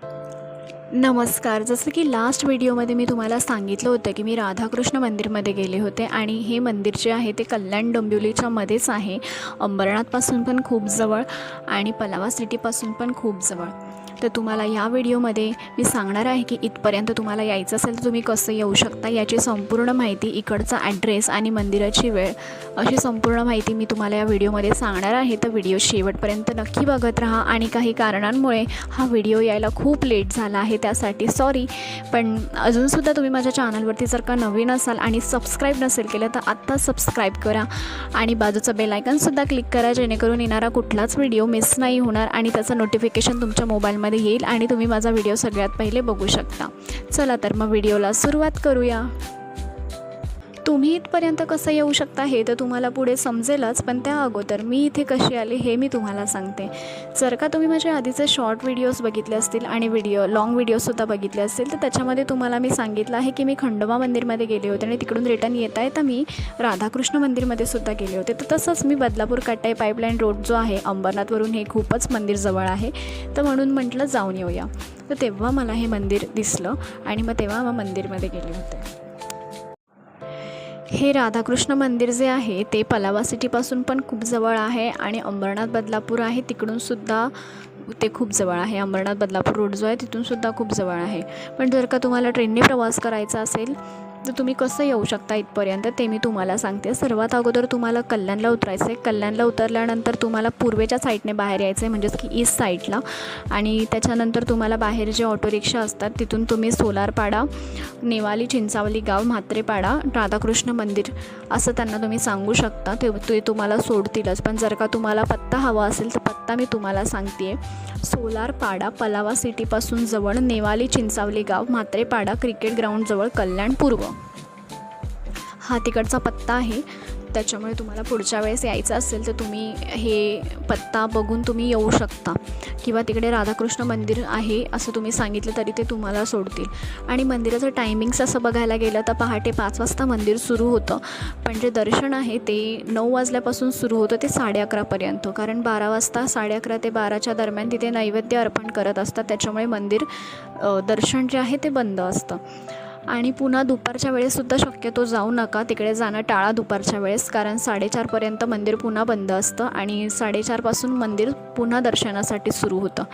नमस्कार. जसं की लास्ट व्हिडिओमध्ये मी तुम्हाला सांगितलं होतं की मी राधाकृष्ण मंदिरमध्ये गेले होते आणि हे मंदिर जे आहे ते कल्याण डोंबिवलीच्या मध्येच आहे. अंबरनाथपासून पण खूप जवळ आणि पलावा सिटीपासून पण खूप जवळ. तर तुम्हाला या व्हिडिओमध्ये मी सांगणार आहे की इथपर्यंत तुम्हाला यायचं असेल तर तुम्ही कसं येऊ शकता, याची संपूर्ण माहिती, इकडचा ॲड्रेस आणि मंदिराची वेळ, अशी संपूर्ण माहिती मी तुम्हाला या व्हिडिओमध्ये सांगणार आहे. तर व्हिडिओ शेवटपर्यंत नक्की बघत राहा. आणि काही कारणांमुळे हा व्हिडिओ यायला खूप लेट झाला आहे, त्यासाठी सॉरी. पण अजूनसुद्धा तुम्ही माझ्या चॅनलवरती जर का नवीन असाल आणि सबस्क्राईब नसेल केलं तर आत्ता सबस्क्राईब करा आणि बाजूचं बेल आयकॉनसुद्धा क्लिक करा, जेणेकरून येणारा कुठलाच व्हिडिओ मिस नाही होणार आणि त्याचं नोटिफिकेशन तुमच्या मोबाईलमध्ये येईल आणि तुम्ही माझा व्हिडिओ सगळ्यात पहिले बघू शकता. चला तर मग व्हिडिओला सुरुवात करूया. तुम्ही इथपर्यंत कसं येऊ शकता हे तर तुम्हाला पुढे समजेलच, पण त्या अगोदर मी इथे कशी आले हे मी तुम्हाला सांगते. जर का तुम्ही माझे आधीचे शॉर्ट व्हिडिओज बघितले असतील आणि लाँग व्हिडिओसुद्धा बघितले असतील तर त्याच्यामध्ये तुम्हाला मी सांगितलं आहे की मी खंडोबा मंदिरमध्ये गेले होते आणि तिकडून रिटर्न येता येता मी राधाकृष्ण मंदिरमध्ये सुद्धा गेले होते. तर तसंच मी बदलापूर कट्टाई पाईपलाईन रोड जो आहे अंबरनाथवरून, हे खूपच मंदिर जवळ आहे, तर म्हणून म्हटलं जाऊन येऊया. तर तेव्हा मला हे मंदिर दिसलं आणि मग तेव्हा मंदिरमध्ये गेले होते. हे राधाकृष्ण मंदिर जे आहे ते पलावा सिटीपासून पण खूप जवळ आहे आणि अंबरनाथ बदलापूर आहे तिकडूनसुद्धा ते खूप जवळ आहे. अंबरनाथ बदलापूर रोड जो आहे तिथूनसुद्धा खूप जवळ आहे. पण जर का तुम्हाला ट्रेनने प्रवास करायचा असेल तर तुम्ही कसं येऊ शकता इथपर्यंत ते मी तुम्हाला सांगते. सर्वात अगोदर तुम्हाला कल्याणला उतरायचं आहे. कल्याणला उतरल्यानंतर तुम्हाला पूर्वेच्या साईडने बाहेर यायचं आहे, म्हणजेच की ईस्ट साईडला. आणि त्याच्यानंतर तुम्हाला बाहेर जे ऑटो रिक्षा असतात तिथून तुम्ही सोलारपाडा, नेवाली, चिंचावली गाव, म्हात्रेपाडा, राधाकृष्ण मंदिर असं त्यांना तुम्ही सांगू शकता. ते तुम्हाला सोडतीलच. पण जर का तुम्हाला पत्ता हवा असेल तर पत्ता मी तुम्हाला सांगते. सोलारपाडा, पलावा सिटीपासून जवळ, नेवाली, चिंचावली गाव, म्हात्रेपाडा, क्रिकेट ग्राउंडजवळ, कल्याण पूर्व, हा तिकडचा पत्ता आहे. त्याच्यामुळे तुम्हाला पुढच्या वेळेस यायचं असेल तर तुम्ही हे पत्ता बघून तुम्ही येऊ शकता, किंवा तिकडे राधाकृष्ण मंदिर आहे असं तुम्ही सांगितलं तरी ते तुम्हाला सोडतील. आणि मंदिराचं टायमिंग्स असं बघायला गेलं तर पहाटे 5 वाजता मंदिर सुरू होतं, पण जे दर्शन आहे ते 9 वाजल्यापासून सुरू होतं ते 11:30पर्यंत. कारण 12 वाजता, 11:30 ते 12च्या दरम्यान तिथे नैवेद्य अर्पण करत असतात, त्याच्यामुळे मंदिर दर्शन जे आहे ते बंद असतं. आणि पुन्हा दुपारच्या वेळेससुद्धा शक्यतो जाऊ नका, तिकडे जाणं टाळा दुपारच्या वेळेस, कारण 4:30पर्यंत मंदिर पुन्हा बंद असतं आणि 4:30पासून मंदिर पुन्हा दर्शनासाठी सुरू होतं.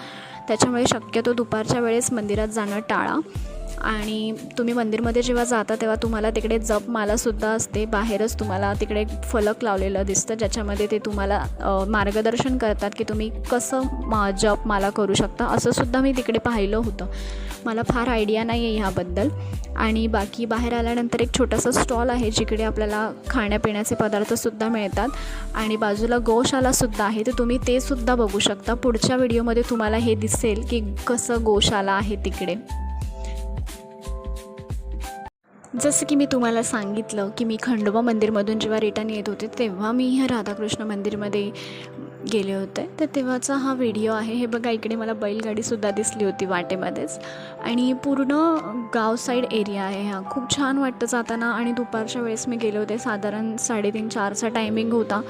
त्याच्यामुळे शक्यतो दुपारच्या वेळेस मंदिरात जाणं टाळा. आणि तुम्ही मंदिरमध्ये जेव्हा जाता तेव्हा तुम्हाला तिकडे जपमालासुद्धा असते. बाहेरच तुम्हाला तिकडे फलक लावलेलं दिसतं, ज्याच्यामध्ये ते तुम्हाला मार्गदर्शन करतात की तुम्ही कसं जपमाला करू शकता. असंसुद्धा मी तिकडे पाहिलं होतं. मला फार आयडिया नाही आहे ह्याबद्दल. आणि बाकी बाहेर आल्यानंतर एक छोटासा स्टॉल आहे जिकडे आपल्याला खाण्यापिण्याचे पदार्थसुद्धा मिळतात आणि बाजूला गोशालासुद्धा आहे, तर तुम्ही ते सुद्धा बघू शकता. पुढच्या व्हिडिओमध्ये तुम्हाला हे दिसेल की कसं गोशाला आहे तिकडे. जसं की मी तुम्हाला सांगितलं की मी खंडोबा मंदिरमधून जेव्हा रिटर्न येत होते तेव्हा मी ह्या राधाकृष्ण मंदिरमध्ये गेले होते. तर तेव्हाचा हा व्हिडिओ आहे. हे बघा, इकडे मला बैलगाडीसुद्धा दिसली होती वाटेमध्येच. आणि पूर्ण गाव साईड एरिया आहे हा. खूप छान वाटतं जाताना. आणि दुपारच्या वेळेस मी गेले होते, साधारण 3:30-4चा टायमिंग होता.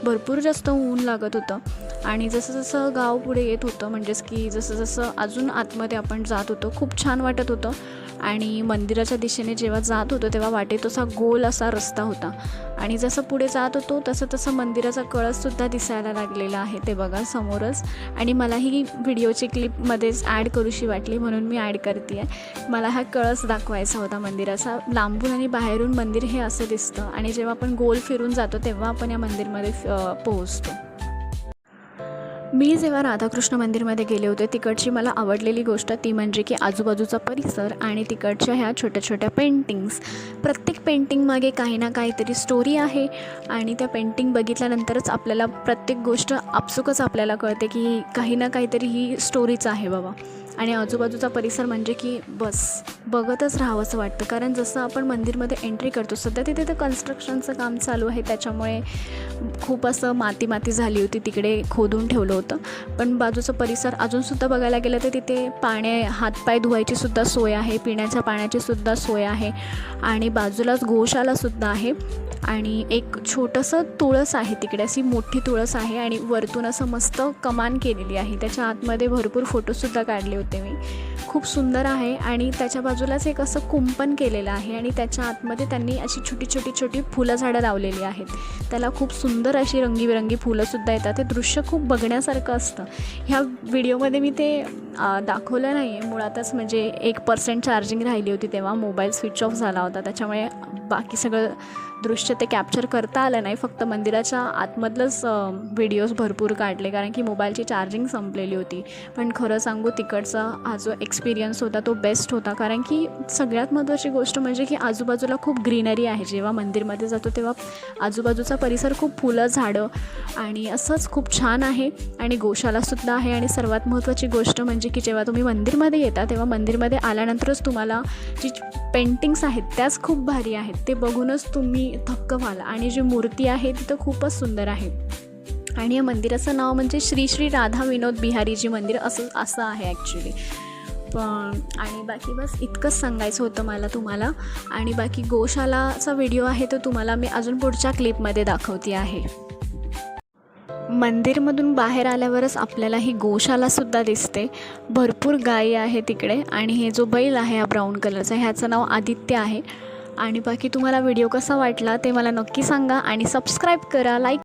भरपूर जास्त ऊन लागत होतं. आणि जसं जसं गाव पुढे येत होतं, म्हणजेच की जसं जसं अजून आतमध्ये आपण जात होतो, खूप छान वाटत होतं. आणि मंदिराच्या दिशेने जेव्हा जात होतो तेव्हा वाटेत असा गोल असा रस्ता होता. आणि जसं पुढे जात होतो तसं तसं मंदिराचा कळससुद्धा दिसायला लागलेला आहे, ते बघा समोरच. आणि मला ही व्हिडिओची क्लिपमध्येच ॲड करूशी वाटली म्हणून मी ॲड करते आहे. मला हा कळस दाखवायचा होता मंदिराचा. लांबून आणि बाहेरून मंदिर हे असं दिसतं आणि जेव्हा आपण गोल फिरून जातो तेव्हा आपण या मंदिरमध्ये पोहोचतो. मी जेव्हा राधाकृष्ण मंदिरमध्ये गेले होते तिकडची मला आवडलेली गोष्ट ती म्हणजे की आजूबाजूचा परिसर आणि तिकडच्या ह्या छोट्या छोट्या पेंटिंग्स. प्रत्येक पेंटिंगमागे काही ना काहीतरी स्टोरी आहे आणि त्या पेंटिंग बघितल्यानंतरच आपल्याला प्रत्येक गोष्ट आपसुकच आपल्याला कळते की काही ना काहीतरी ही स्टोरीच आहे बाबा. आणि आजूबाजूचा परिसर म्हणजे की बस बघतच राहावंसं वाटतं. कारण जसं आपण मंदिरमध्ये एंट्री करतो, सध्या तिथे तर कन्स्ट्रक्शनचं काम चालू आहे, त्याच्यामुळे खूप असं माती झाली होती, तिकडे खोदून ठेवलं होतं. पण बाजूचा परिसर अजूनसुद्धा बघायला गेलं तर तिथे हातपाय धुवायचीसुद्धा सोय आहे, पिण्याच्या पाण्याचीसुद्धा सोय आहे आणि बाजूलाच गोशालासुद्धा आहे. आणि एक छोटंसं तुळस आहे तिकडे, अशी मोठी तुळस आहे आणि वरतून असं मस्त कमान केलेली आहे. त्याच्या आतमध्ये भरपूर फोटोसुद्धा काढले होते मी. खूप सुंदर आहे आणि त्याच्या बाजूलाच एक असं कुंपण केलेलं आहे आणि त्याच्या आतमध्ये त्यांनी अशी छोटी छोटी फुलं झाडं लावलेली आहेत. त्याला खूप सुंदर अशी रंगीबेरंगी फुलंसुद्धा येतात. ते दृश्य खूप बघण्यासारखं असतं. ह्या व्हिडिओमध्ये मी ते दाखवलं नाही आहे मुळातच, म्हणजे 1% चार्जिंग राहिली होती तेव्हा, मोबाईल स्विच ऑफ झाला होता, त्याच्यामुळे बाकी सगळं दृश्य ते कॅप्चर करता आलं नाही. फक्त मंदिराच्या आतमधलंच व्हिडिओज भरपूर काढले कारण की मोबाईलची चार्जिंग संपलेली होती. पण खरं सांगू तिकडचा हा जो एक्सपिरियन्स होता तो बेस्ट होता, कारण की सगळ्यात महत्त्वाची गोष्ट म्हणजे की आजूबाजूला खूप ग्रीनरी आहे. जेव्हा मंदिरमध्ये जातो तेव्हा आजूबाजूचा परिसर खूप फुलं झाडं आणि असंच खूप छान आहे आणि गोशालासुद्धा आहे. आणि सर्वात महत्त्वाची गोष्ट म्हणजे की जेव्हा तुम्ही मंदिरमध्ये येता तेव्हा मंदिरमध्ये आल्यानंतरच तुम्हाला जी पेंटिंग्स आहेत त्याच खूप भारी आहेत, ते बघूनच तुम्ही थक्क व्हाल. आणि जी मूर्ती आहे ती तर खूपच सुंदर आहे. आणि या मंदिराचं नाव म्हणजे श्री श्री राधा विनोद बिहारीजी मंदिर असं आहे ॲक्च्युली. पण आणि बाकी बस इतकंच सांगायचं होतं मला तुम्हाला. आणि बाकी गोशालाचा व्हिडिओ आहे तो तुम्हाला मी अजून पुढच्या क्लिपमध्ये दाखवते आहे. मंदिरमधून बाहेर आल्यावरच आपल्याला ही गोशालासुद्धा दिसते. भरपूर गायी आहे तिकडे आणि हे जो बैल आहे हा ब्राऊन कलरचा, ह्याचं नाव आदित्य आहे. आणि बाकी तुम्हाला व्हिडिओ कसा वाटला ते मला नक्की सांगा आणि सबस्क्राईब करा, लाईक